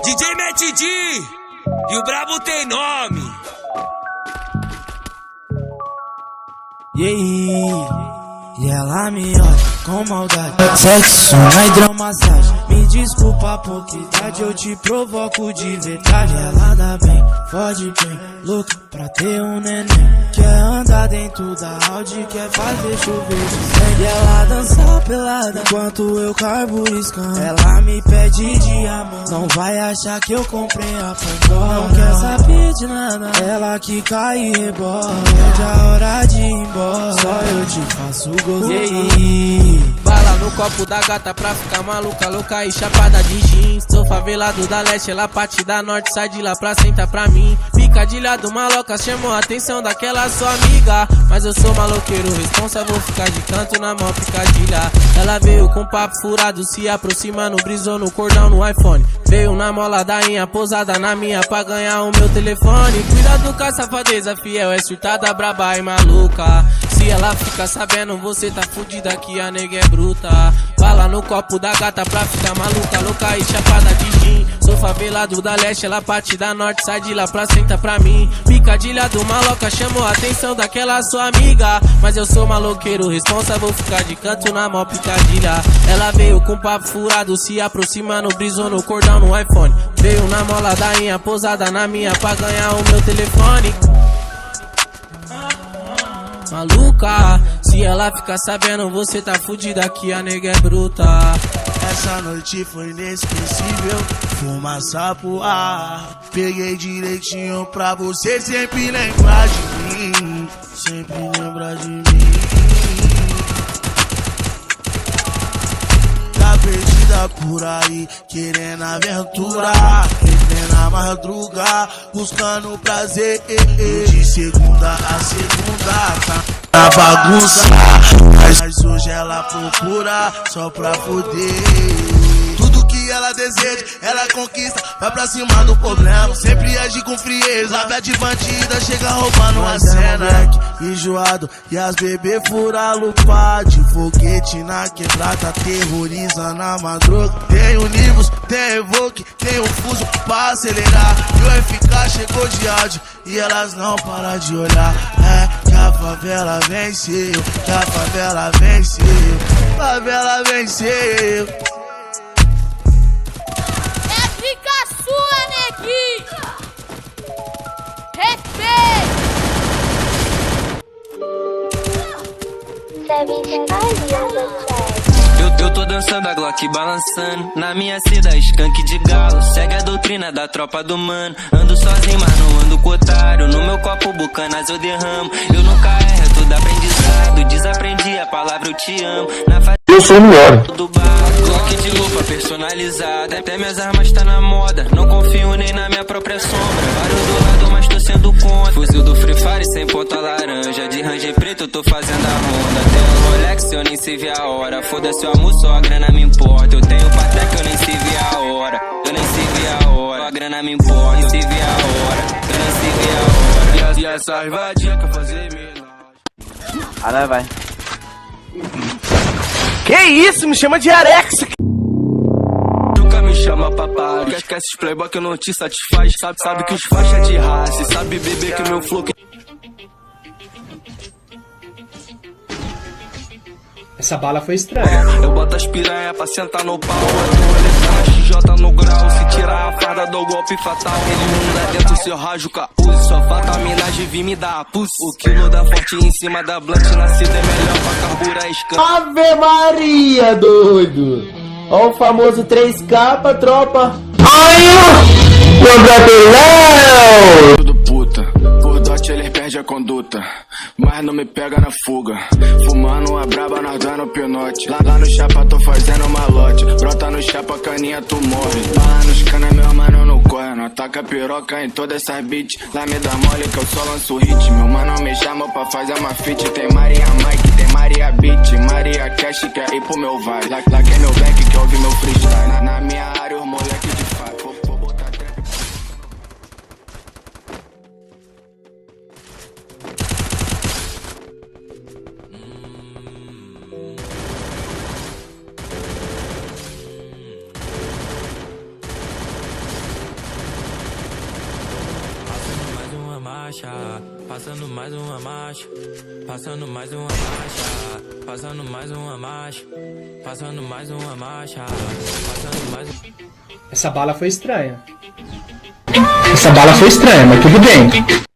DJ Matt D e o brabo tem nome. E ela me olha com maldade. Sexo na hidromassagem. Me desculpa a pouca idade, eu te provoco de verdade. Ela dá bem, fode bem, louca pra ter um neném. Quer andar dentro da Audi, quer fazer chover de sangue. E ela dança pelada enquanto eu carbo escando. Ela me pede diamante, não vai achar que eu comprei a Pandora. Não quer saber de nada, ela que cai e rebola. Perde a hora de ir embora, só eu te faço gozar. Bala no copo da gata pra ficar maluca, louca e chapada de jeans. Sou favelado da leste, ela parte da norte, sai de lá pra sentar pra mim. Picadilha do maloca chamou a atenção daquela sua amiga, mas eu sou maloqueiro responsa, vou ficar de canto na mão picadilha. Ela veio com papo furado, se aproximando, brisou no cordão no iPhone. Veio na mola da inha, posada na minha pra ganhar o meu telefone. Cuidado com a safadeza, fiel, é surtada, braba e maluca. Se ela fica sabendo, você tá fudida que a nega é bruta. Bala no copo da gata pra ficar maluca, louca e chapada de gin. Sou favelado da leste, ela parte da norte, sai de lá pra sentar pra mim. Picadilha do maloca chamou a atenção daquela sua amiga, mas eu sou maloqueiro responsa, vou ficar de canto na mó picadilha. Ela veio com papo furado, se aproximando, brisou no cordão no iPhone. Veio na mola da inha, posada na minha pra ganhar o meu telefone. Maluca, se ela ficar sabendo, você tá fudida que a nega é bruta. Essa noite foi inesquecível, fumaça pro ar. Peguei direitinho pra você sempre lembrar de mim, sempre lembrar de mim. Tá perdida por aí, querendo aventura, na madruga, buscando prazer. De segunda a segunda, tá na bagunça, mas hoje ela procura só pra foder. Tudo que ela deseja, ela conquista, vai pra cima do problema. Sempre age com frieza, vai de bandida, chega roubando a cena. Enjoado, e as bebê fura lupa de foguete na quebrada, terrorizando a madruga. Tem o Nivus, tem Evoque, tem o Fuso pra acelerar. E o FK chegou de áudio e elas não param de olhar. É que a favela venceu, que a favela venceu, favela venceu. Fica sua, neguinho! Respeito! Eu tô dançando a Glock balançando na minha seda, skunk de galo. Segue a doutrina da tropa do mano. Ando sozinho, mas não ando com otário. No meu copo bucanas eu derramo. Eu nunca erro, é tudo aprendizado. Desaprendi a palavra eu te amo. Eu sou o melhor. Do bar, Glock de roupa personalizada. Até minhas armas tá na moda. Não confio nem na minha própria sombra. Vários do lado, mas tô sendo contra. Fuzil do Free Fire sem ponta laranja. De ranger preto eu tô fazendo a ronda. Até o Rolex eu nem sei ver a hora. Foda-se o amor, só a grana me importa. Eu tenho Patek, eu nem sei ver a hora. Eu nem sei ver a hora. A grana me importa, eu sei ver a hora. Eu nem sei ver a hora. E essa invadinha que eu fazer milagre. Ah, vai. Que isso? Me chama de Arex. Nunca me chama papai. Esquece os playboy que não te satisfaz. Sabe que os faixa de raça. Sabe beber que meu flow. Essa bala foi estranha. Eu boto as piranha pra sentar no pau. Eu XJ no grau. Se tirar a farda dou golpe fatal. Ele lá dentro se eu rajo com a Uzi. Só falta a mina de vir me dar a pulse. O quilo da forte em cima da blunt. Nascida é melhor pra carburar escândalo. Ave Maria, doido. Ó o famoso 3K, tropa. Ai, meu tudo puta, por dote ele perde a conduta, mas não me pega na fuga. Fumando a braba, nós dando pinote. Lá no chapa tô fazendo malote. Brota no chapa, caninha tu morre. Lá nos cana, meu mano não corre. Não ataca piroca em todas essas beats. Lá me dá mole que eu só lanço hit. Meu mano me chama pra fazer uma fit. Tem Maria Mike, tem Maria Beat, Maria Cash, quer ir pro meu vai. Lá que é meu back, que ouve meu freestyle. Na minha área, os moleque de fato. Vou botar trap. marcha, passando mais uma marcha, passando mais uma marcha, passando mais uma marcha, passando mais uma marcha, passando mais Essa bala foi estranha. Essa bala foi estranha, mas tudo bem.